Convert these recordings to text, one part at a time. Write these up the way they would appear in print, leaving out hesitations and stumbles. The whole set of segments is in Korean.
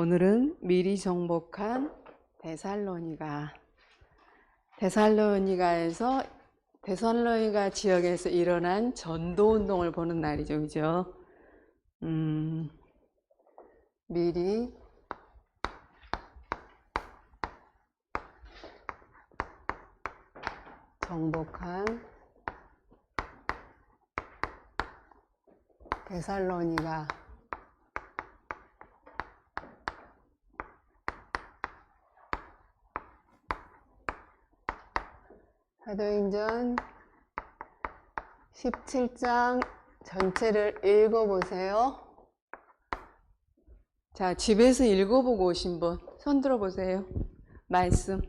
오늘은 미리 정복한 데살로니가 지역에서 일어난 전도운동을 보는 날이죠. 그죠? 미리 정복한 데살로니가 사도행전 17장 전체를 읽어보세요. 자, 집에서 읽어보고 오신 분 손 들어보세요. 말씀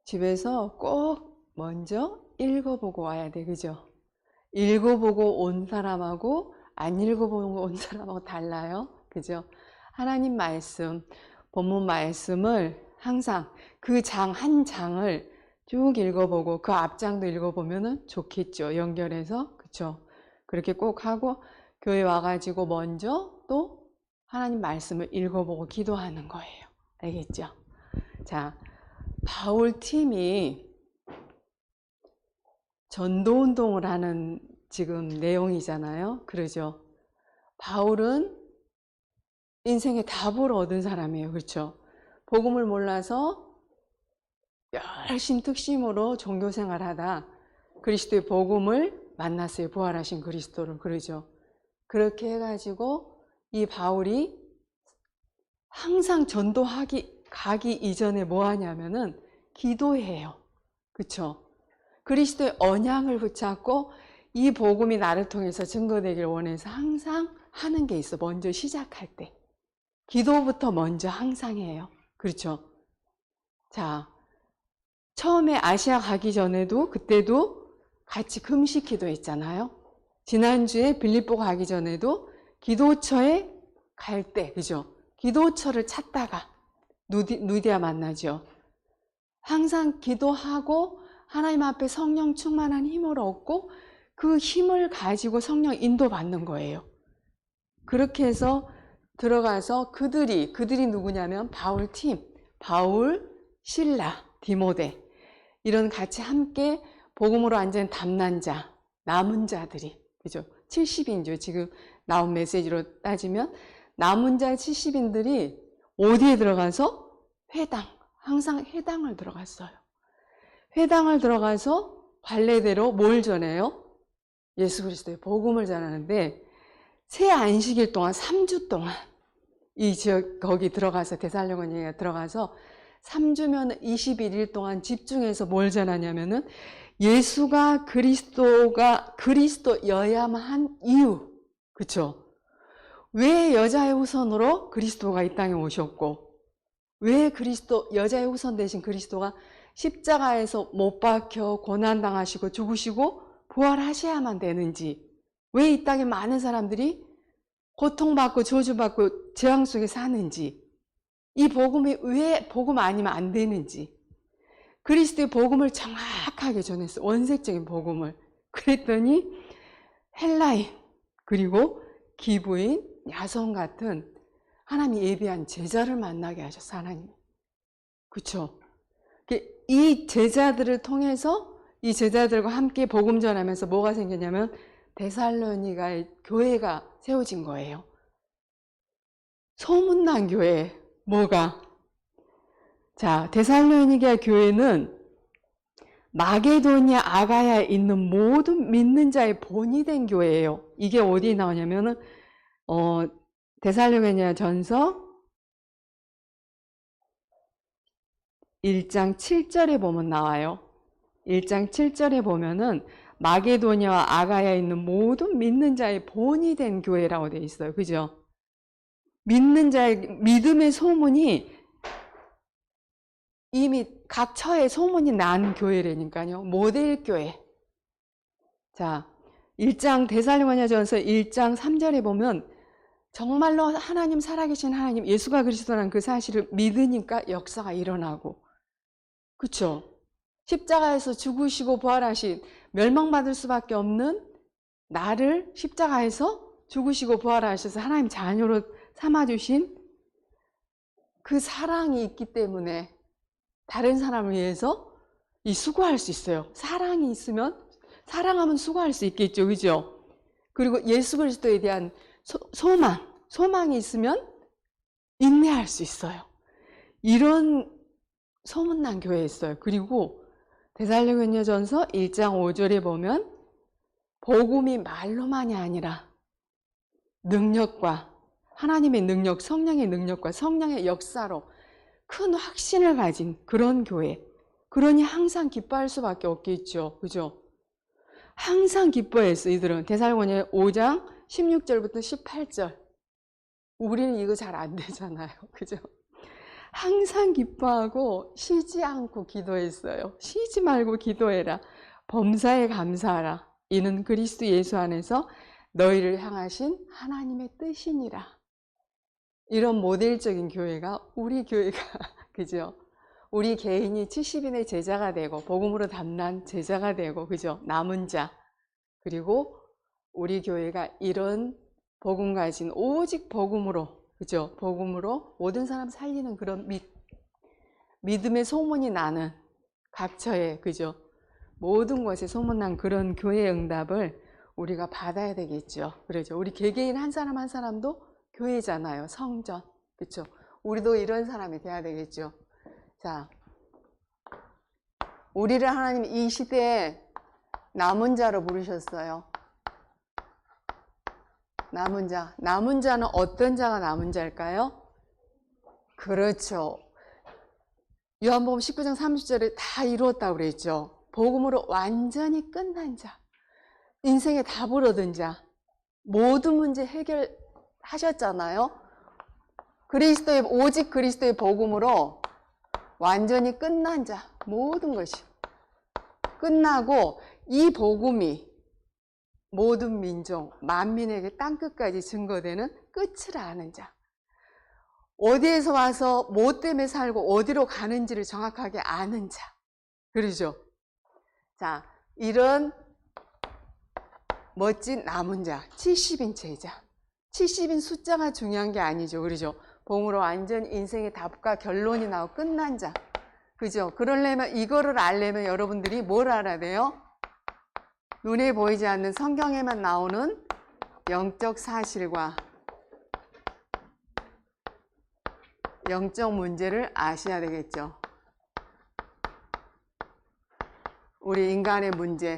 집에서 꼭 먼저 읽어보고 와야 돼. 그죠? 읽어보고 온 사람하고 안 읽어보고 온 사람하고 달라요. 그죠? 하나님 말씀, 본문 말씀을 항상 그 한 장을 쭉 읽어보고 그 앞장도 읽어보면 좋겠죠. 연결해서. 그쵸? 그렇게 꼭 하고 교회 와가지고 먼저 또 하나님 말씀을 읽어보고 기도하는 거예요. 알겠죠? 자, 바울 팀이 전도운동을 하는 지금 내용이잖아요. 그러죠? 바울은 인생의 답을 얻은 사람이에요. 그렇죠? 복음을 몰라서 열심 특심으로 종교생활하다 그리스도의 복음을 만났어요. 부활하신 그리스도를. 그러죠? 그렇게 해가지고 이 바울이 항상 가기 이전에 뭐 하냐면은 기도해요. 그렇죠? 그리스도의 언약을 붙잡고 이 복음이 나를 통해서 증거되길 원해서 항상 하는 게 있어. 먼저 시작할 때 기도부터 먼저 항상 해요. 그렇죠? 자, 처음에 아시아 가기 전에도 그때도 같이 금식 기도했잖아요. 지난주에 빌립보 가기 전에도 기도처에 갈 때, 그죠? 기도처를 찾다가 누디아 만나죠. 항상 기도하고 하나님 앞에 성령 충만한 힘을 얻고 그 힘을 가지고 성령 인도받는 거예요. 그렇게 해서 들어가서 그들이 누구냐면 바울 팀, 바울, 실라, 디모데 이런 같이 함께 복음으로 완전 담난 자, 남은 자들이, 그죠? 70인죠. 지금 나온 메시지로 따지면 남은 자 70인들이 어디에 들어가서? 항상 회당을 들어갔어요. 회당을 들어가서 관례대로 뭘 전해요? 예수 그리스도의 복음을 전하는데 새 안식일 동안 3주 동안 이 지역 거기 들어가서 데살로니가에 들어가서 3주면 21일 동안 집중해서 뭘 전하냐면은 예수가 그리스도여야만 한 이유. 그쵸? 왜 여자의 후손으로 그리스도가 이 땅에 오셨고 왜 여자의 후손 대신 그리스도가 십자가에서 못 박혀 고난당하시고 죽으시고 부활하셔야만 되는지, 왜 이 땅에 많은 사람들이 고통받고 저주받고 재앙 속에 사는지, 이 복음이 왜 복음 아니면 안 되는지, 그리스도의 복음을 정확하게 전했어요. 원색적인 복음을. 그랬더니 헬라인 그리고 기부인, 야손 같은 하나님이 예비한 제자를 만나게 하셨어. 하나님. 그렇죠? 이 제자들을 통해서 이 제자들과 함께 복음 전하면서 뭐가 생겼냐면 데살로니가의 교회가 세워진 거예요. 소문난 교회. 뭐가? 자, 데살로니가 교회는 마게도니아 아가야에 있는 모든 믿는 자의 본이 된 교회예요. 이게 어디에 나오냐면은 데살로니가 전서 1장 7절에 보면 나와요. 1장 7절에 보면은 마게도니아와 아가야에 있는 모든 믿는 자의 본이 된 교회라고 되어 있어요. 그죠? 믿는 자의 믿음의 소문이 이미 각 처에 소문이 난 교회라니까요. 모델 교회. 자, 1장 데살로니가전서 1장 3절에 보면 정말로 하나님 살아계신 하나님 예수가 그리스도라는 그 사실을 믿으니까 역사가 일어나고, 그렇죠? 십자가에서 죽으시고 부활하신 멸망받을 수밖에 없는 나를 십자가에서 죽으시고 부활하셔서 하나님 자녀로 삼아주신 그 사랑이 있기 때문에 다른 사람을 위해서 수고할 수 있어요. 사랑이 있으면, 사랑하면 수고할 수 있겠죠. 그죠? 그리고 예수 그리스도에 대한 소망이 있으면 인내할 수 있어요. 이런 소문난 교회였어요. 그리고 데살로니가전서 1장 5절에 보면 복음이 말로만이 아니라 능력과 하나님의 능력, 성령의 능력과 성령의 역사로 큰 확신을 가진 그런 교회. 그러니 항상 기뻐할 수밖에 없겠죠. 그죠? 항상 기뻐했어. 이들은 데살로니가 5장 16절부터 18절. 우리는 이거 잘 안 되잖아요. 그죠? 항상 기뻐하고 쉬지 않고 기도했어요. 쉬지 말고 기도해라. 범사에 감사하라. 이는 그리스도 예수 안에서 너희를 향하신 하나님의 뜻이니라. 이런 모델적인 교회가 우리 교회가 그죠? 우리 개인이 70인의 제자가 되고 복음으로 담난 제자가 되고 그죠? 남은 자. 그리고 우리 교회가 이런 복음 가진 오직 복음으로 그죠? 복음으로 모든 사람 살리는 그런 믿음의 소문이 나는 각처에 그죠? 모든 곳에 소문난 그런 교회의 응답을 우리가 받아야 되겠죠. 그렇죠? 우리 개개인 한 사람 한 사람도 교회잖아요. 성전. 그렇죠? 우리도 이런 사람이 돼야 되겠죠. 자, 우리를 하나님 이 시대에 남은 자로 부르셨어요. 남은 자. 남은 자는 어떤 자가 남은 자일까요? 그렇죠. 요한복음 19장 30절에 다 이루었다고 그랬죠. 복음으로 완전히 끝난 자. 인생의 답을 얻은 자. 모든 문제 해결하셨잖아요. 오직 그리스도의 복음으로 완전히 끝난 자. 모든 것이 끝나고 이 복음이 모든 민족, 만민에게 땅끝까지 증거되는 끝을 아는 자. 어디에서 와서 뭐 때문에 살고 어디로 가는지를 정확하게 아는 자. 그러죠? 자, 이런 멋진 남은 자, 70인 제자. 70인 숫자가 중요한 게 아니죠. 그러죠? 복음으로 완전 인생의 답과 결론이 나오고 끝난 자. 그죠? 그러려면, 이거를 알려면 여러분들이 뭘 알아야 돼요? 눈에 보이지 않는 성경에만 나오는 영적 사실과 영적 문제를 아셔야 되겠죠. 우리 인간의 문제.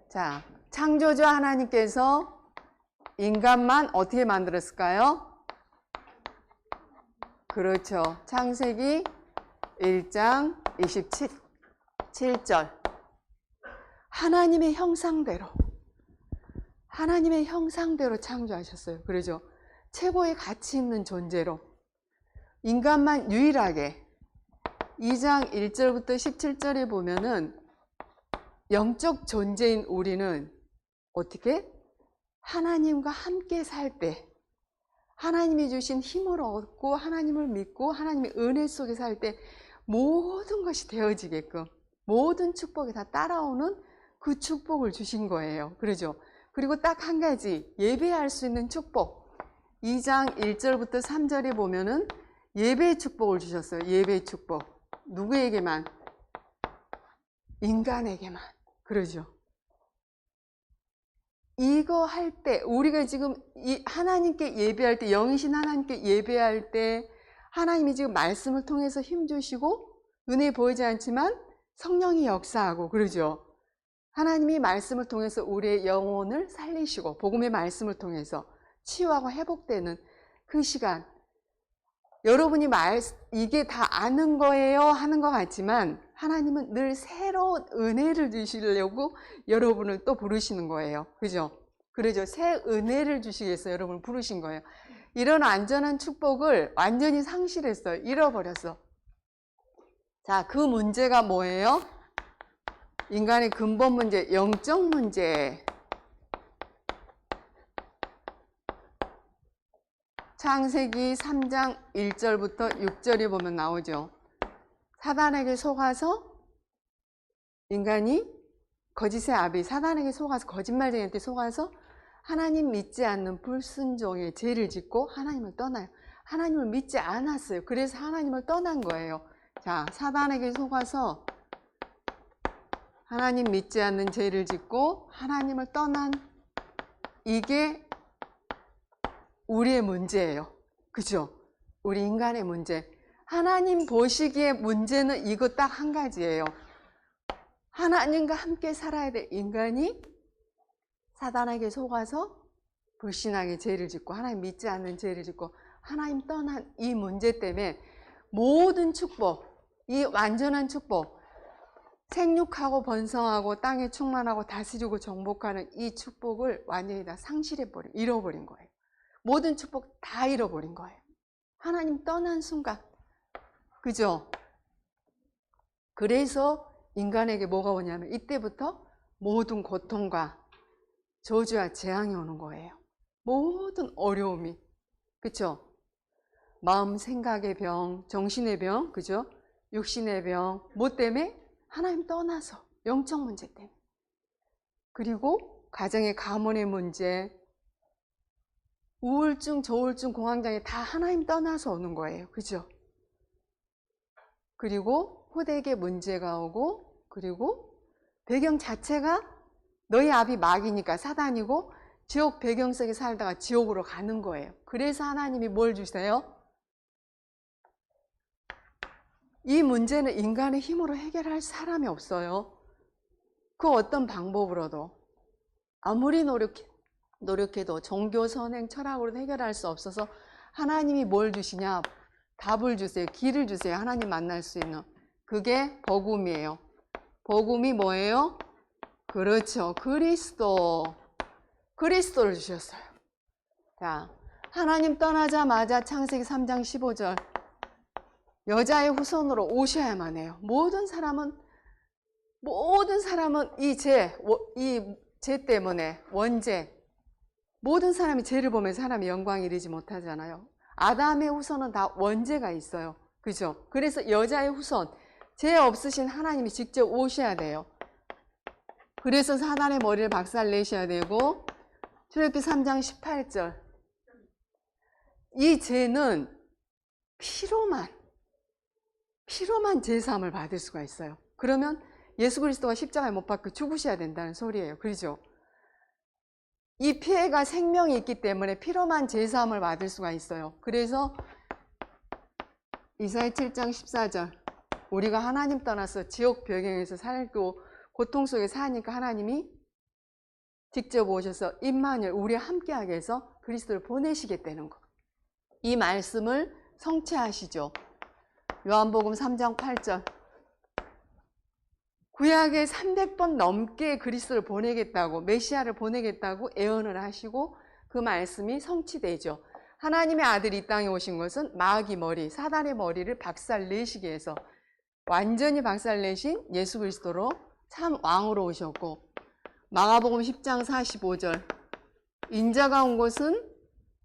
자, 창조주 하나님께서 인간만 어떻게 만들었을까요? 그렇죠. 창세기 1장 27절. 하나님의 형상대로 창조하셨어요. 그러죠. 최고의 가치 있는 존재로 인간만 유일하게 2장 1절부터 17절에 보면은 영적 존재인 우리는 어떻게? 하나님과 함께 살 때, 하나님이 주신 힘을 얻고 하나님을 믿고 하나님의 은혜 속에 살 때 모든 것이 되어지게끔 모든 축복이 다 따라오는 그 축복을 주신 거예요. 그러죠? 그리고 딱 한 가지, 예배할 수 있는 축복. 2장 1절부터 3절에 보면은 예배의 축복을 주셨어요. 예배의 축복. 누구에게만? 인간에게만. 그러죠? 이거 할 때, 우리가 지금 하나님께 예배할 때, 영이신 하나님께 예배할 때, 하나님이 지금 말씀을 통해서 힘주시고, 눈에 보이지 않지만 성령이 역사하고, 그러죠? 하나님이 말씀을 통해서 우리의 영혼을 살리시고, 복음의 말씀을 통해서 치유하고 회복되는 그 시간. 여러분이 이게 다 아는 거예요 하는 것 같지만, 하나님은 늘 새로운 은혜를 주시려고 여러분을 또 부르시는 거예요. 그죠? 그러죠. 새 은혜를 주시기 위해서 여러분을 부르신 거예요. 이런 완전한 축복을 완전히 상실했어요. 잃어버렸어. 자, 그 문제가 뭐예요? 인간의 근본 문제, 영적 문제. 창세기 3장 1절부터 6절에 보면 나오죠. 사단에게 속아서 인간이 거짓의 아비 사단에게 속아서 거짓말쟁이한테 속아서 하나님 믿지 않는 불순종의 죄를 짓고 하나님을 떠나요. 하나님을 믿지 않았어요. 그래서 하나님을 떠난 거예요. 자, 사단에게 속아서 하나님 믿지 않는 죄를 짓고 하나님을 떠난, 이게 우리의 문제예요. 그죠? 우리 인간의 문제. 하나님 보시기에 문제는 이거 딱 한 가지예요. 하나님과 함께 살아야 될 인간이 사단에게 속아서 불신하게 죄를 짓고 하나님 믿지 않는 죄를 짓고 하나님 떠난 이 문제 때문에 모든 축복, 이 완전한 축복, 생육하고 번성하고 땅에 충만하고 다스리고 정복하는 이 축복을 완전히 다 잃어버린 거예요. 모든 축복 다 잃어버린 거예요. 하나님 떠난 순간. 그죠? 그래서 인간에게 뭐가 오냐면 이때부터 모든 고통과 저주와 재앙이 오는 거예요. 모든 어려움이. 그쵸? 마음 생각의 병, 정신의 병, 그죠? 육신의 병, 뭐 때문에? 하나님 떠나서, 영적 문제 때문에. 그리고 가정의 가문의 문제, 우울증, 저울증, 공황장애 다 하나님 떠나서 오는 거예요. 그죠? 그리고 호되게 문제가 오고, 그리고 배경 자체가 너희 앞이 마귀니까 사단이고 지옥 배경 속에 살다가 지옥으로 가는 거예요. 그래서 하나님이 뭘 주세요? 이 문제는 인간의 힘으로 해결할 사람이 없어요. 그 어떤 방법으로도 아무리 노력해도 종교 선행 철학으로 해결할 수 없어서 하나님이 뭘 주시냐? 답을 주세요. 길을 주세요. 하나님 만날 수 있는. 그게 복음이에요. 복음이 뭐예요? 그렇죠. 그리스도를 주셨어요. 자, 하나님 떠나자마자 창세기 3장 15절 여자의 후손으로 오셔야만 해요. 모든 사람은 이 죄 때문에 원죄, 모든 사람이 죄를 보면 사람이 영광에 이르지 못하잖아요. 아담의 후손은 다 원죄가 있어요. 그죠? 그래서 여자의 후손, 죄 없으신 하나님이 직접 오셔야 돼요. 그래서 사단의 머리를 박살내셔야 되고, 출애굽기 3장 18절 이 죄는 피로만 제사함을 받을 수가 있어요. 그러면 예수 그리스도가 십자가에 못 박혀 죽으셔야 된다는 소리예요. 그렇죠? 이 피해가 생명이 있기 때문에 피로만 제사함을 받을 수가 있어요. 그래서 이사야 7장 14절 우리가 하나님 떠나서 지옥 배경에서 살고 고통 속에 사니까 하나님이 직접 오셔서 임마누엘 우리와 함께하게 해서 그리스도를 보내시겠다는 거. 이 말씀을 성취하시죠. 요한복음 3장 8절 구약에 300번 넘게 그리스도를 보내겠다고, 메시아를 보내겠다고 예언을 하시고 그 말씀이 성취되죠. 하나님의 아들이 이 땅에 오신 것은 마귀 머리, 사단의 머리를 박살내시기 위해서 완전히 박살내신 예수 그리스도로 참 왕으로 오셨고, 마가복음 10장 45절 인자가 온 것은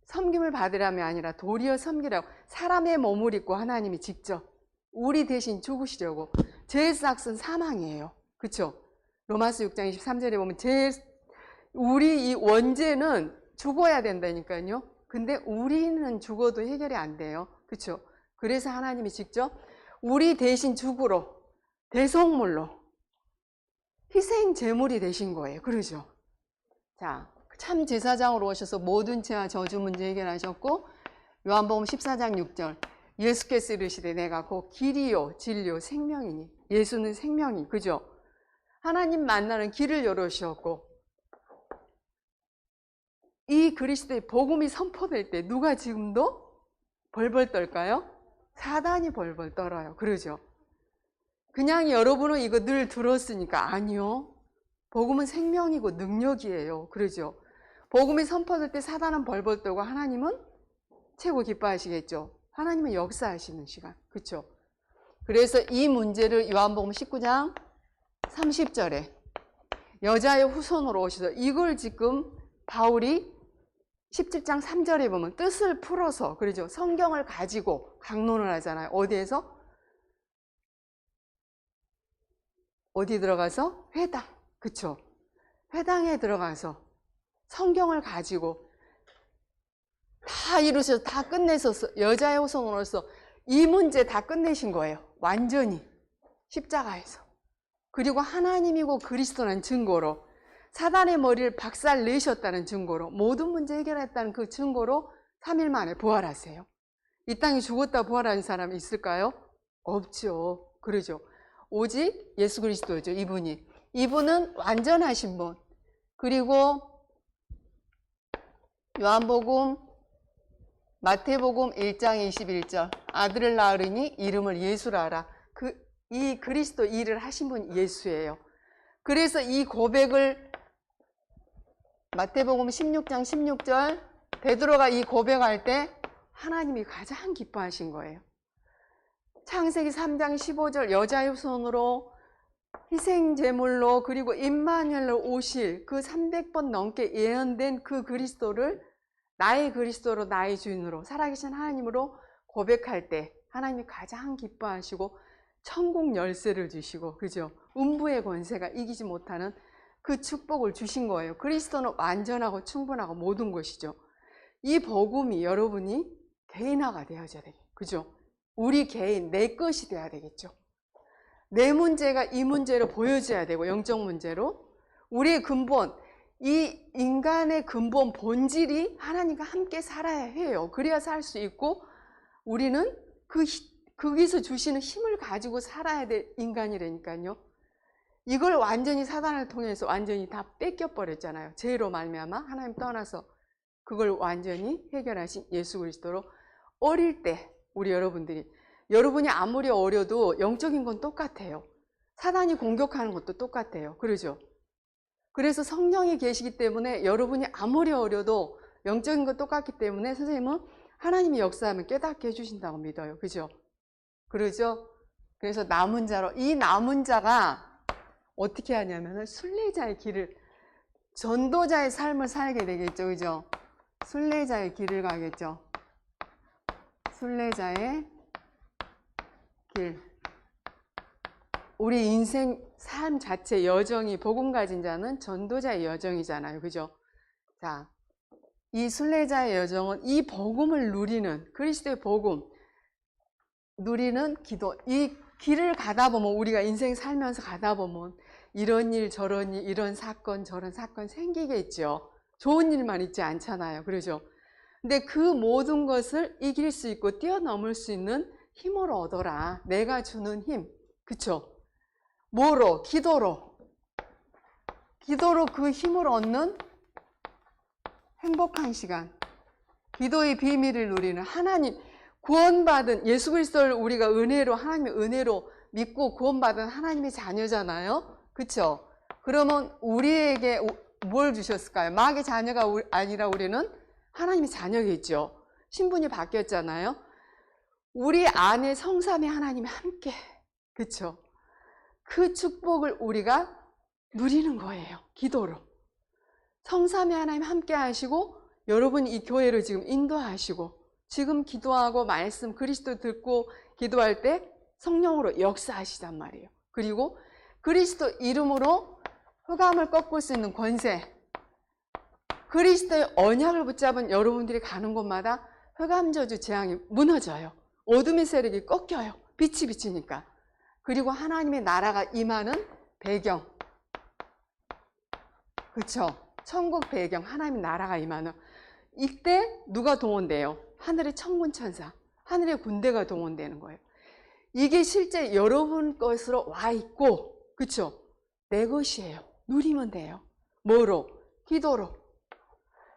섬김을 받으라며 아니라 도리어 섬기라고, 사람의 몸을 입고 하나님이 직접 우리 대신 죽으시려고. 죄의 삭은 사망이에요. 그렇죠? 로마서 6장 23절에 보면 우리 이 원죄는 죽어야 된다니까요. 근데 우리는 죽어도 해결이 안 돼요. 그렇죠? 그래서 하나님이 직접 우리 대신 죽으러 대속물로 희생 제물이 되신 거예요. 그러죠? 자, 참 제사장으로 오셔서 모든 죄와 저주 문제 해결하셨고, 요한복음 14장 6절 예수께서 이르시되 내가 곧 길이요 진리요 생명이니. 예수는 생명이, 그죠? 하나님 만나는 길을 열어주셨고, 이 그리스도의 복음이 선포될 때 누가 지금도 벌벌 떨까요? 사단이 벌벌 떨어요. 그러죠? 그냥 여러분은 이거 늘 들었으니까. 아니요. 복음은 생명이고 능력이에요. 그러죠? 복음이 선포될 때 사단은 벌벌 떨고 하나님은 최고 기뻐하시겠죠. 하나님은 역사하시는 시간. 그렇죠? 그래서 이 문제를 요한복음 19장 30절에 여자의 후손으로 오셔서, 이걸 지금 바울이 17장 3절에 보면 뜻을 풀어서, 그러죠? 성경을 가지고 강론을 하잖아요. 어디에서? 어디 들어가서? 회당. 그쵸? 회당에 들어가서 성경을 가지고 다 이루셔서 다 끝내셔서 여자의 후손으로서 이 문제 다 끝내신 거예요. 완전히 십자가에서. 그리고 하나님이고 그리스도라는 증거로, 사단의 머리를 박살 내셨다는 증거로, 모든 문제 해결했다는 그 증거로 3일 만에 부활하세요. 이 땅에 죽었다 부활하는 사람이 있을까요? 없죠. 그러죠. 오직 예수 그리스도죠. 이분은 완전하신 분. 그리고 요한복음, 마태복음 1장 21절, 아들을 낳으리니 이름을 예수라 하라. 이 그리스도 일을 하신 분 예수예요. 그래서 이 고백을 마태복음 16장 16절, 베드로가 이 고백할 때 하나님이 가장 기뻐하신 거예요. 창세기 3장 15절, 여자의 손으로 희생제물로 그리고 임마누엘로 오실 그 300번 넘게 예언된 그 그리스도를 나의 그리스도로, 나의 주인으로, 살아계신 하나님으로 고백할 때 하나님이 가장 기뻐하시고 천국 열쇠를 주시고, 그죠? 음부의 권세가 이기지 못하는 그 축복을 주신 거예요. 그리스도는 완전하고 충분하고 모든 것이죠. 이 복음이 여러분이 개인화가 되어져야 되겠죠. 그죠? 우리 개인, 내 것이 돼야 되겠죠. 내 문제가 이 문제로 보여져야 되고, 영적 문제로. 우리의 근본, 이 인간의 근본 본질이 하나님과 함께 살아야 해요. 그래야 살 수 있고, 우리는 거기서 주시는 힘을 가지고 살아야 될 인간이라니까요. 이걸 완전히 사단을 통해서 완전히 다 뺏겨버렸잖아요. 죄로 말미암아 하나님 떠나서 그걸 완전히 해결하신 예수 그리스도로. 어릴 때 우리 여러분이 아무리 어려도 영적인 건 똑같아요. 사단이 공격하는 것도 똑같아요. 그러죠? 그래서 성령이 계시기 때문에 여러분이 아무리 어려도 영적인 건 똑같기 때문에 선생님은 하나님이 역사하면 깨닫게 해주신다고 믿어요. 그죠? 그러죠? 그래서 남은 자로, 이 남은 자가 어떻게 하냐면 순례자의 길을, 전도자의 삶을 살게 되겠죠. 그죠? 순례자의 길을 가겠죠. 순례자의 길. 우리 인생 삶 자체 여정이, 복음 가진 자는 전도자의 여정이잖아요. 그죠? 자, 이 순례자의 여정은 이 복음을 누리는, 그리스도의 복음 누리는 기도. 이 길을 가다 보면, 우리가 인생 살면서 가다 보면 이런 일 저런 일, 이런 사건 저런 사건 생기겠죠. 좋은 일만 있지 않잖아요. 그러죠? 근데 그 모든 것을 이길 수 있고 뛰어넘을 수 있는 힘을 얻어라. 내가 주는 힘. 그쵸? 뭐로? 기도로. 기도로 그 힘을 얻는 행복한 시간. 기도의 비밀을 누리는, 하나님 구원받은 예수 그리스도를 우리가 은혜로, 하나님의 은혜로 믿고 구원받은 하나님의 자녀잖아요. 그쵸? 그러면 우리에게 뭘 주셨을까요? 마귀의 자녀가 아니라 우리는 하나님의 자녀겠죠. 신분이 바뀌었잖아요. 우리 안에 성삼위 하나님이 함께, 그쵸? 그 축복을 우리가 누리는 거예요. 기도로. 성삼위 하나님 함께 하시고, 여러분이 이 교회를 지금 인도하시고, 지금 기도하고 말씀 그리스도 듣고 기도할 때 성령으로 역사하시단 말이에요. 그리고 그리스도 이름으로 흑암을 꺾을 수 있는 권세, 그리스도의 언약을 붙잡은 여러분들이 가는 곳마다 흑암 저주 재앙이 무너져요. 어둠의 세력이 꺾여요. 빛이 비치니까. 그리고 하나님의 나라가 임하는 배경, 그쵸? 천국 배경, 하나님의 나라가 임하는, 이때 누가 동원돼요? 하늘의 천군 천사, 하늘의 군대가 동원되는 거예요. 이게 실제 여러분 것으로 와 있고, 그쵸? 내 것이에요. 누리면 돼요. 뭐로? 기도로.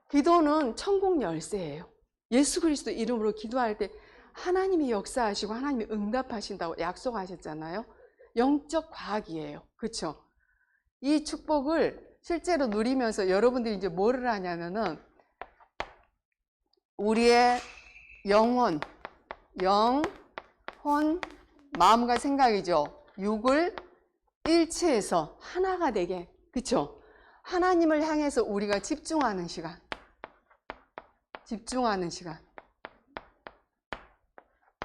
기도는 천국 열쇠예요. 예수 그리스도 이름으로 기도할 때 하나님이 역사하시고 하나님이 응답하신다고 약속하셨잖아요. 영적 과학이에요. 그쵸? 이 축복을 실제로 누리면서 여러분들이 이제 뭐를 하냐면은, 우리의 영혼, 마음과 생각이죠. 육을 일체해서 하나가 되게, 그쵸? 하나님을 향해서 우리가 집중하는 시간.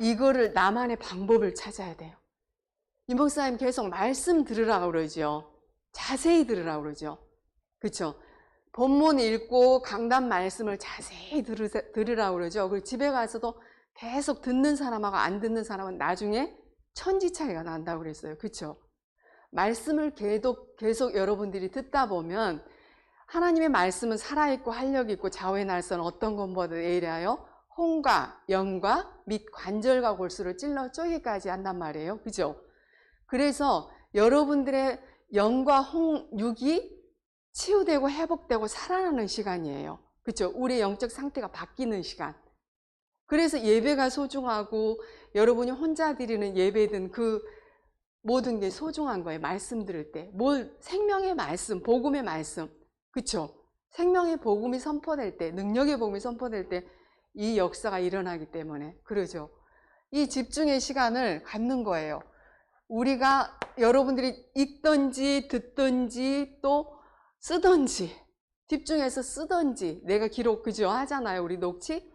이거를 나만의 방법을 찾아야 돼요. 이 목사님 계속 말씀 들으라고 그러죠. 자세히 들으라고 그러죠. 그쵸? 본문 읽고 강단 말씀을 자세히 들으라고 그러죠. 그리고 집에 가서도 계속 듣는 사람하고 안 듣는 사람은 나중에 천지 차이가 난다고 그랬어요. 그렇죠? 말씀을 계속 여러분들이 듣다 보면 하나님의 말씀은 살아있고 활력 있고 좌우의 날선 어떤 것보다 예리하여 혼과 영과 및 관절과 골수를 찔러 쪼개기까지 한단 말이에요. 그죠? 그래서 여러분들의 영과 육이 치유되고 회복되고 살아나는 시간이에요. 그렇죠? 우리의 영적 상태가 바뀌는 시간. 그래서 예배가 소중하고 여러분이 혼자 드리는 예배든 그 모든 게 소중한 거예요. 말씀 들을 때. 생명의 말씀, 복음의 말씀. 그렇죠? 생명의 복음이 선포될 때, 능력의 복음이 선포될 때 이 역사가 일어나기 때문에 그러죠. 이 집중의 시간을 갖는 거예요. 우리가 여러분들이 읽든지 듣든지 또 쓰든지 집중해서 쓰든지 내가 기록 그죠 하잖아요. 우리 녹취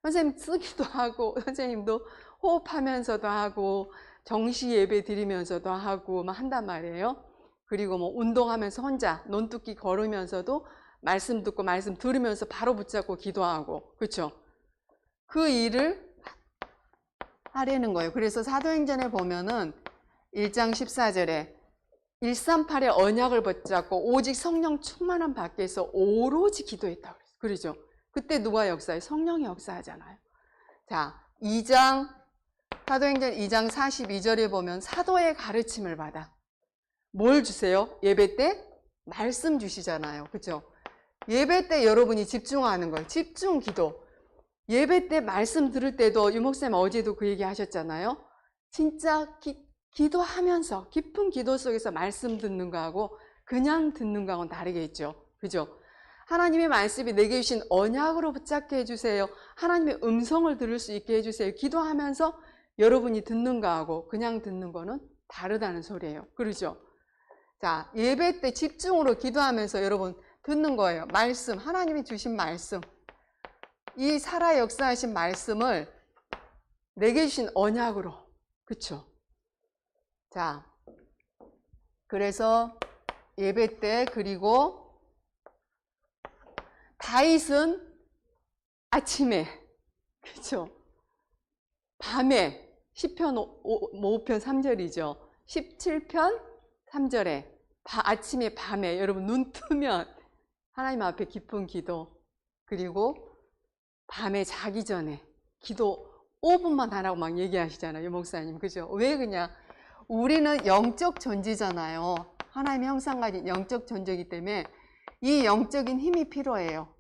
선생님 쓰기도 하고 선생님도 호흡하면서도 하고 정시 예배 드리면서도 하고 막 한단 말이에요. 그리고 뭐 운동하면서 혼자 논두끼 걸으면서도 말씀 듣고 말씀 들으면서 바로 붙잡고 기도하고 그렇죠. 그 일을 하려는 거예요. 그래서 사도행전에 보면은 1장 14절에 138의 언약을 붙잡고 오직 성령 충만함 밖에서 오로지 기도했다고 그랬어요. 그러죠. 그때 누가 역사해요? 성령이 역사하잖아요. 자, 사도행전 2장 42절에 보면 사도의 가르침을 받아. 뭘 주세요? 예배 때 말씀 주시잖아요. 그렇죠? 예배 때 여러분이 집중하는 거예요. 집중 기도. 예배 때 말씀 들을 때도 유목쌤 어제도 그 얘기 하셨잖아요. 진짜 기도하면서 깊은 기도 속에서 말씀 듣는 거하고 그냥 듣는 거하고는 다르겠죠. 그죠? 하나님의 말씀이 내게 주신 언약으로 붙잡게 해주세요. 하나님의 음성을 들을 수 있게 해주세요. 기도하면서 여러분이 듣는 거하고 그냥 듣는 거는 다르다는 소리예요. 그러죠? 자, 예배 때 집중으로 기도하면서 여러분 듣는 거예요. 말씀, 하나님이 주신 말씀. 이 살아 역사하신 말씀을 내게 주신 언약으로. 그쵸? 자, 그래서 예배 때 그리고 다윗은 아침에 그쵸? 밤에 10편 5편 3절이죠. 17편 3절에 아침에 밤에 여러분 눈 뜨면 하나님 앞에 깊은 기도 그리고 밤에 자기 전에 기도 5분만 하라고 막 얘기하시잖아요. 목사님. 그죠? 왜 그냥 우리는 영적 존재잖아요. 하나님의 형상 가진 영적 존재이기 때문에 이 영적인 힘이 필요해요.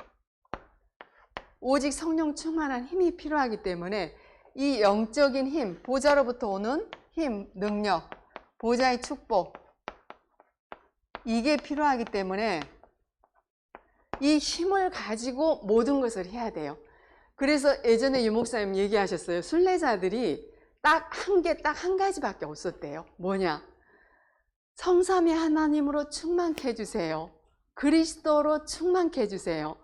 오직 성령 충만한 힘이 필요하기 때문에 이 영적인 힘, 보좌로부터 오는 힘, 능력, 보좌의 축복 이게 필요하기 때문에 이 힘을 가지고 모든 것을 해야 돼요. 그래서 예전에 유목사님 얘기하셨어요. 순례자들이 딱 한 가지밖에 없었대요. 뭐냐? 성삼위 하나님으로 충만케 해주세요. 그리스도로 충만케 해주세요.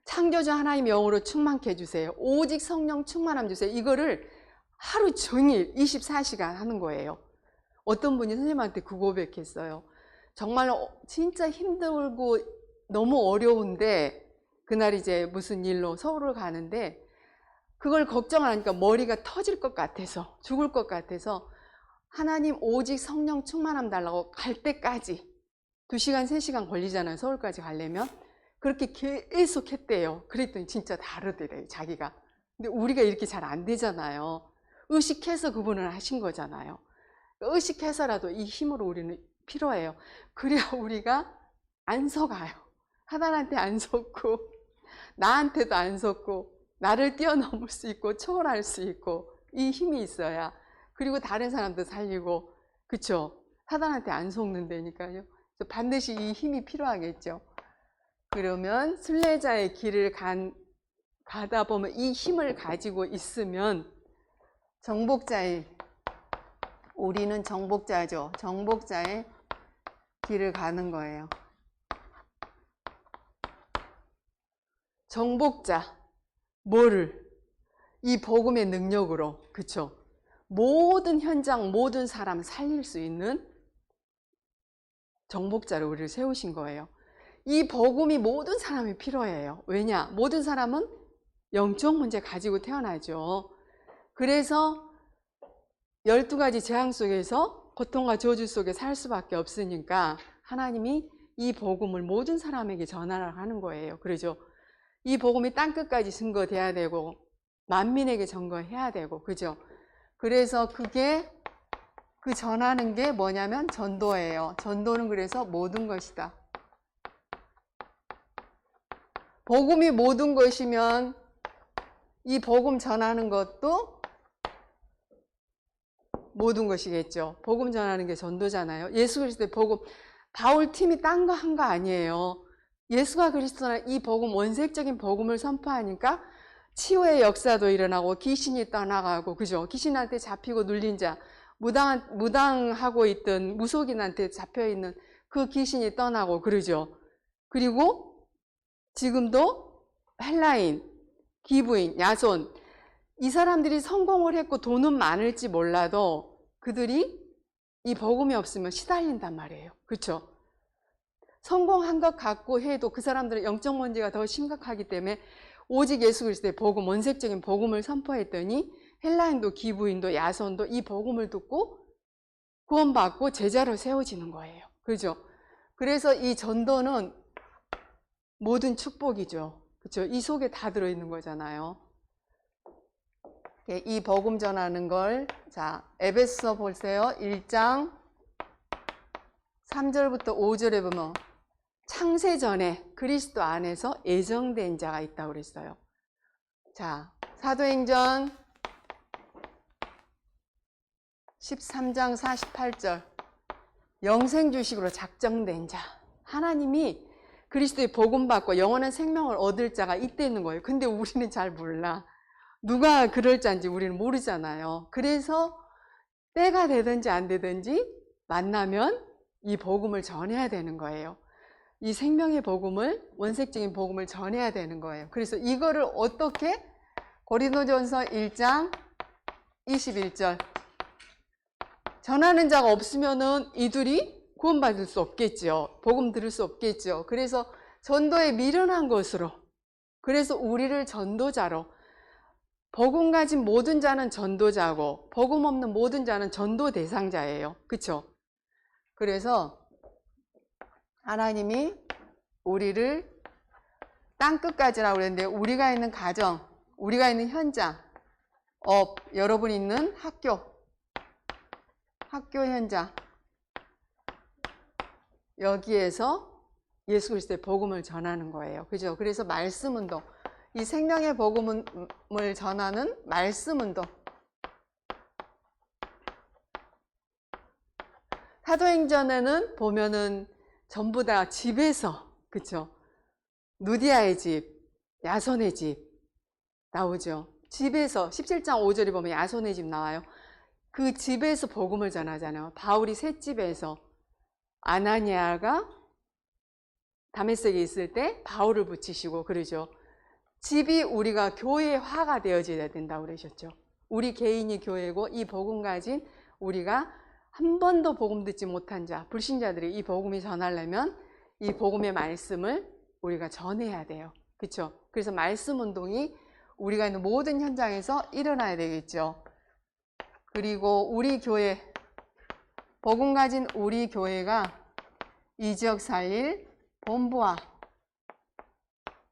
창조주 하나님 영으로 충만케 해주세요. 오직 성령 충만함 주세요. 이거를 하루 종일 24시간 하는 거예요. 어떤 분이 선생님한테 그 고백했어요. 정말 진짜 힘들고 너무 어려운데 그날 이제 무슨 일로 서울을 가는데 그걸 걱정하니까 머리가 터질 것 같아서 죽을 것 같아서 하나님 오직 성령 충만함 달라고 갈 때까지 2시간 3시간 걸리잖아요. 서울까지 가려면 그렇게 계속 했대요. 그랬더니 진짜 다르더래요. 자기가. 근데 우리가 이렇게 잘 안 되잖아요. 의식해서 그분을 하신 거잖아요. 의식해서라도 이 힘으로 우리는 필요해요. 그래야 우리가 안 속아요. 하나님한테 안 속고 나한테도 안 속고 나를 뛰어넘을 수 있고 초월할 수 있고 이 힘이 있어야 그리고 다른 사람도 살리고 그쵸? 사단한테 안 속는다니까요. 반드시 이 힘이 필요하겠죠. 그러면 순례자의 길을 가다 보면 이 힘을 가지고 있으면 우리는 정복자죠. 정복자의 길을 가는 거예요. 정복자, 뭐를? 이 복음의 능력으로, 그쵸? 모든 현장, 모든 사람 살릴 수 있는 정복자로 우리를 세우신 거예요. 이 복음이 모든 사람이 필요해요. 왜냐? 모든 사람은 영적 문제 가지고 태어나죠. 그래서 12가지 재앙 속에서 고통과 저주 속에 살 수밖에 없으니까 하나님이 이 복음을 모든 사람에게 전하라고 하는 거예요. 그러죠. 이 복음이 땅끝까지 증거돼야 되고 만민에게 전거해야 되고, 그죠? 그래서 그게 그 전하는 게 뭐냐면 전도예요. 전도는 그래서 모든 것이다. 복음이 모든 것이면 이 복음 전하는 것도 모든 것이겠죠. 복음 전하는 게 전도잖아요. 예수 그리스도의 복음, 바울 팀이 딴 거 한 거 아니에요. 예수가 그리스도는 이 복음, 원색적인 복음을 선포하니까 치유의 역사도 일어나고 귀신이 떠나가고, 그죠? 귀신한테 잡히고 눌린 자, 무당하고 있던 무속인한테 잡혀있는 그 귀신이 떠나고 그러죠. 그리고 지금도 헬라인, 기브인, 야손, 이 사람들이 성공을 했고 돈은 많을지 몰라도 그들이 이 복음이 없으면 시달린단 말이에요. 그렇죠? 성공한 것 같고 해도 그 사람들은 영적 문제가 더 심각하기 때문에 오직 예수 그리스도의 복음, 원색적인 복음을 선포했더니 헬라인도 기브인도 야손도 이 복음을 듣고 구원받고 제자로 세워지는 거예요. 그렇죠? 그래서 이 전도는 모든 축복이죠. 그렇죠? 이 속에 다 들어있는 거잖아요. 이 복음 전하는 걸, 자, 에베소 보세요. 1장 3절부터 5절에 보면 창세 전에 그리스도 안에서 예정된 자가 있다고 그랬어요. 자, 사도행전 13장 48절, 영생 주식으로 작정된 자. 하나님이 그리스도의 복음 받고 영원한 생명을 얻을 자가 이때 있는 거예요. 근데 우리는 잘 몰라. 누가 그럴 자인지 우리는 모르잖아요. 그래서 때가 되든지 안 되든지 만나면 이 복음을 전해야 되는 거예요. 이 생명의 복음을, 원색적인 복음을 전해야 되는 거예요. 그래서 이거를 어떻게? 고린도전서 1장 21절, 전하는 자가 없으면은 이들이 구원받을 수 없겠죠. 복음 들을 수 없겠죠. 그래서 전도에 미련한 것으로, 그래서 우리를 전도자로, 복음 가진 모든 자는 전도자고 복음 없는 모든 자는 전도 대상자예요. 그렇죠? 그래서 하나님이 우리를 땅끝까지라고 그랬는데, 우리가 있는 가정, 우리가 있는 현장, 업, 여러분 있는 학교 현장, 여기에서 예수 그리스도의 복음을 전하는 거예요. 그죠? 그래서 말씀 운동, 이 생명의 복음을 전하는 말씀 운동. 사도행전에는 보면은 전부 다 집에서, 그쵸? 누디아의 집, 야손의 집 나오죠. 집에서 17장 5절에 보면 야손의 집 나와요. 그 집에서 복음을 전하잖아요. 바울이 셋집에서, 아나니아가 다메섹에 있을 때 바울을 붙이시고 그러죠. 집이 우리가 교회의 화가 되어져야 된다고 그러셨죠. 우리 개인이 교회고 이 복음 가진 우리가 한 번도 복음 듣지 못한 자, 불신자들이 이 복음이 전하려면 이 복음의 말씀을 우리가 전해야 돼요. 그렇죠? 그래서 말씀 운동이 우리가 있는 모든 현장에서 일어나야 되겠죠. 그리고 우리 교회, 복음 가진 우리 교회가 이 지역 살릴 본부와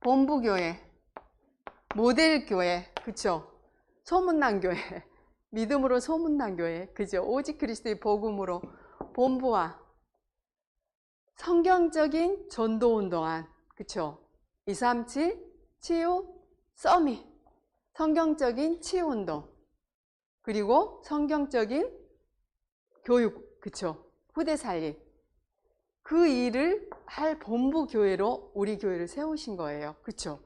본부교회, 모델교회, 그쵸? 소문난 교회, 믿음으로 소문난 교회, 그죠? 오직 그리스도의 복음으로 본부와 성경적인 전도운동안, 그쵸? 237 치유 서밋, 성경적인 치유운동, 그리고 성경적인 교육, 그쵸? 후대 살림, 그 일을 할 본부 교회로 우리 교회를 세우신 거예요. 그쵸?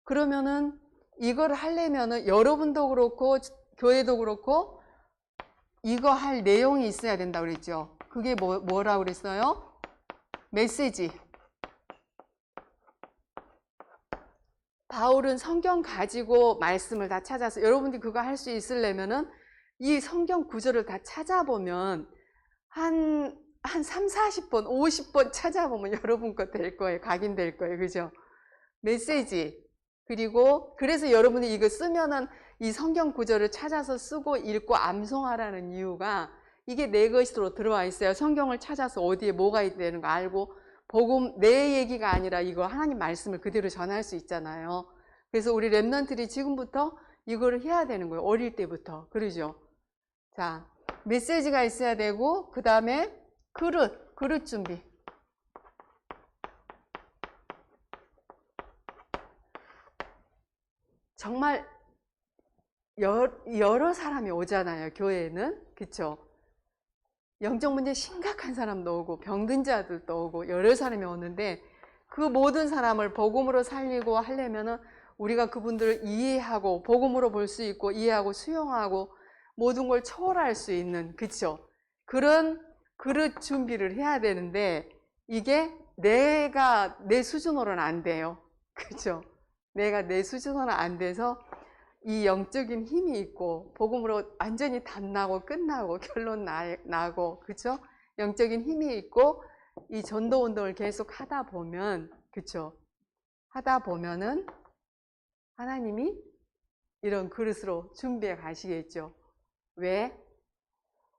그러면은 이걸 하려면은 여러분도 그렇고 교회도 그렇고 이거 할 내용이 있어야 된다고 그랬죠. 그게 뭐라고 그랬어요? 메시지. 바울은 성경 가지고 말씀을 다 찾아서, 여러분들이 그거 할 수 있으려면은 이 성경 구절을 다 찾아보면 한 한 3, 40번, 50번 찾아보면 여러분 거 될 거예요. 각인될 거예요. 그죠? 메시지. 그리고 그래서 여러분이 이거 쓰면은 이 성경 구절을 찾아서 쓰고 읽고 암송하라는 이유가 이게 내 것으로 들어와 있어요. 성경을 찾아서 어디에 뭐가 있다는 거 알고 복음 내 얘기가 아니라 이거 하나님 말씀을 그대로 전할 수 있잖아요. 그래서 우리 랩런트들이 지금부터 이거를 해야 되는 거예요. 어릴 때부터. 그러죠? 자, 메시지가 있어야 되고 그 다음에 그릇 준비. 정말 여러 사람이 오잖아요. 교회에는. 그쵸? 영적 문제 심각한 사람도 오고 병든 자들도 오고 여러 사람이 오는데 그 모든 사람을 복음으로 살리고 하려면은 우리가 그분들을 이해하고 복음으로 볼 수 있고 이해하고 수용하고 모든 걸 초월할 수 있는, 그쵸? 그런 그릇 준비를 해야 되는데 이게 내가 내 수준으로는 안 돼요. 그쵸? 내가 내 수준으로는 안 돼서 이 영적인 힘이 있고 복음으로 완전히 단나고 끝나고 결론 나고, 그쵸? 영적인 힘이 있고 이 전도 운동을 계속 하다 보면, 그쵸? 하다 보면은 하나님이 이런 그릇으로 준비해 가시겠죠. 왜?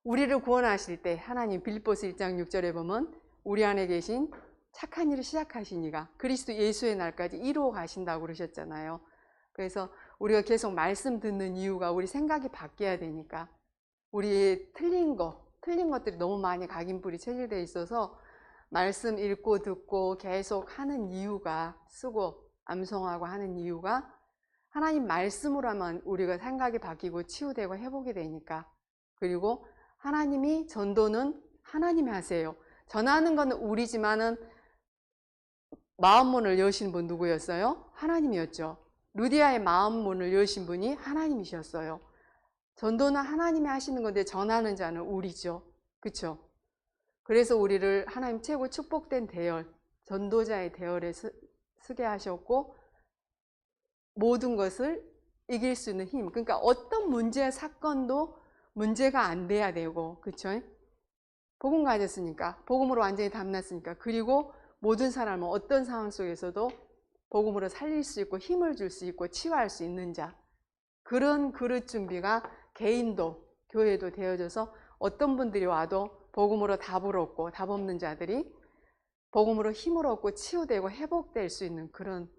우리를 구원하실 때 하나님 빌립보서 1장 6절에 보면 우리 안에 계신 착한 일을 시작하신 이가 그리스도 예수의 날까지 이루어 가신다고 그러셨잖아요. 그래서 우리가 계속 말씀 듣는 이유가 우리 생각이 바뀌어야 되니까, 우리 틀린 것들이 너무 많이 각인뿔이 체질되어 있어서 말씀 읽고 듣고 계속 하는 이유가, 쓰고 암송하고 하는 이유가 하나님 말씀으로 하면 우리가 생각이 바뀌고 치유되고 회복이 되니까. 그리고 하나님이 전도는 하나님이 하세요. 전하는 건 우리지만은 마음문을 여신 분 누구였어요? 하나님이었죠. 루디아의 마음문을 여신 분이 하나님이셨어요. 전도는 하나님이 하시는 건데 전하는 자는 우리죠. 그쵸? 그래서 우리를 하나님 최고 축복된 대열, 전도자의 대열에 서게 하셨고 모든 것을 이길 수 있는 힘. 그러니까 어떤 문제, 사건도 문제가 안 돼야 되고, 그쵸? 복음 가졌으니까, 복음으로 완전히 담났으니까, 그리고 모든 사람은 어떤 상황 속에서도 복음으로 살릴 수 있고 힘을 줄 수 있고 치유할 수 있는 자, 그런 그릇 준비가 개인도 교회도 되어져서 어떤 분들이 와도 복음으로 답을 얻고 답 없는 자들이 복음으로 힘을 얻고 치유되고 회복될 수 있는 그런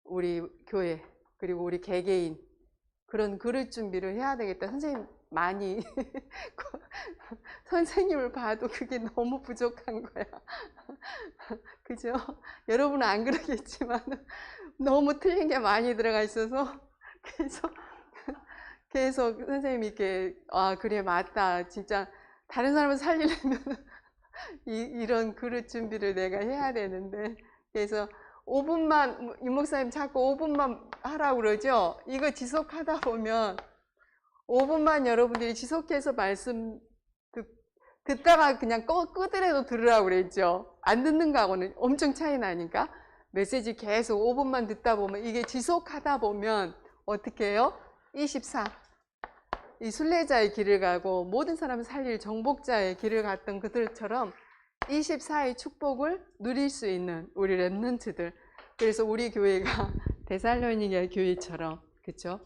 우리 교회 그리고 우리 개개인 그런 그릇 준비를 해야 되겠다. 선생님 많이 선생님을 봐도 그게 너무 부족한 거야. 그죠? 여러분은 안 그러겠지만 너무 틀린 게 많이 들어가 있어서 계속 선생님이 이렇게 그래 맞다 진짜 다른 사람을 살리려면 이런 그릇 준비를 내가 해야 되는데, 그래서 5분만, 이 목사님 자꾸 5분만 하라고 그러죠? 이거 지속하다 보면 5분만 여러분들이 지속해서 말씀 듣다가 그냥 끄더라도 들으라고 그랬죠? 안 듣는 거하고는 엄청 차이 나니까 메시지 계속 5분만 듣다 보면 이게 지속하다 보면 어떻게 해요? 24. 이 순례자의 길을 가고 모든 사람을 살릴 정복자의 길을 갔던 그들처럼 24의 축복을 누릴 수 있는 우리 랩런트들. 그래서 우리 교회가 데살로니가 교회처럼, 그렇죠?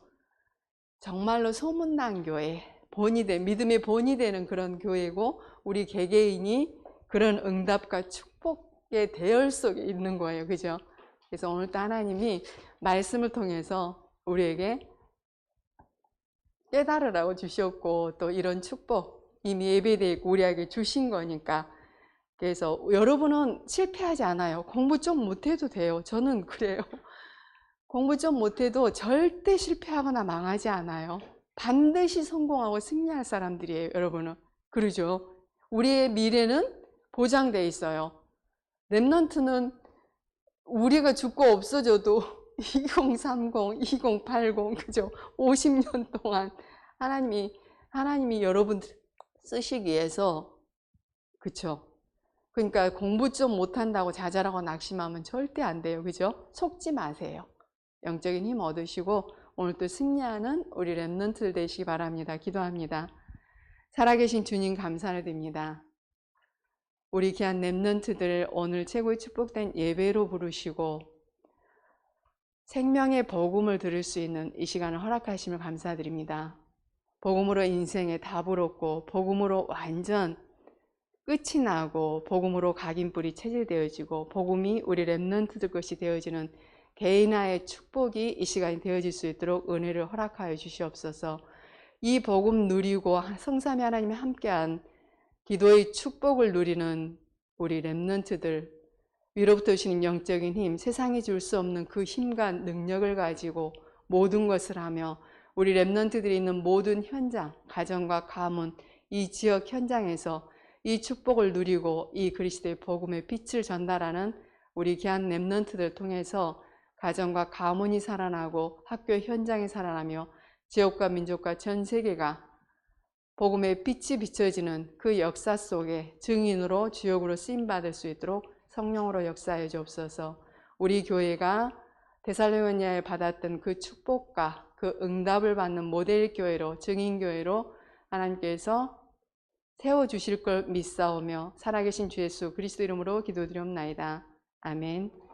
정말로 소문난 교회, 믿음의 본이 되는 그런 교회고 우리 개개인이 그런 응답과 축복의 대열 속에 있는 거예요. 그죠? 그래서 오늘도 하나님이 말씀을 통해서 우리에게 깨달으라고 주셨고 또 이런 축복 이미 예배되어 있고 우리에게 주신 거니까, 그래서 여러분은 실패하지 않아요. 공부 좀 못해도 돼요. 저는 그래요. 공부 좀 못해도 절대 실패하거나 망하지 않아요. 반드시 성공하고 승리할 사람들이에요. 여러분은. 그러죠? 우리의 미래는 보장되어 있어요. 랩런트는 우리가 죽고 없어져도 2030, 2080, 그죠? 50년 동안 하나님이 여러분들 쓰시기 위해서, 그쵸? 그러니까 공부 좀 못한다고 자잘하고 낙심하면 절대 안 돼요. 그죠? 속지 마세요. 영적인 힘 얻으시고 오늘 또 승리하는 우리 랩런트들 되시기 바랍니다. 기도합니다. 살아계신 주님 감사를 드립니다. 우리 귀한 렘넌트들 오늘 최고의 축복된 예배로 부르시고 생명의 복음을 들을 수 있는 이 시간을 허락하심을 감사드립니다. 복음으로 인생에 답을 얻고 복음으로 완전 끝이 나고 복음으로 각인뿔이 체질되어지고 복음이 우리 렘넌트들 것이 되어지는 개인화의 축복이 이 시간이 되어질 수 있도록 은혜를 허락하여 주시옵소서. 이 복음 누리고 성삼위 하나님이 함께한 기도의 축복을 누리는 우리 렘넌트들, 위로부터 오시는 영적인 힘, 세상이 줄 수 없는 그 힘과 능력을 가지고 모든 것을 하며 우리 렘넌트들이 있는 모든 현장, 가정과 가문, 이 지역 현장에서 이 축복을 누리고 이 그리스도의 복음의 빛을 전달하는 우리 귀한 렘넌트들 통해서 가정과 가문이 살아나고 학교 현장이 살아나며 지역과 민족과 전 세계가 복음의 빛이 비춰지는 그 역사 속에 증인으로 주역으로 쓰임받을 수 있도록 성령으로 역사해 주옵소서. 우리 교회가 데살로니가에 받았던 그 축복과 그 응답을 받는 모델 교회로, 증인 교회로 하나님께서 세워주실 걸 믿사오며 살아계신 주 예수 그리스도 이름으로 기도드리옵나이다. 아멘.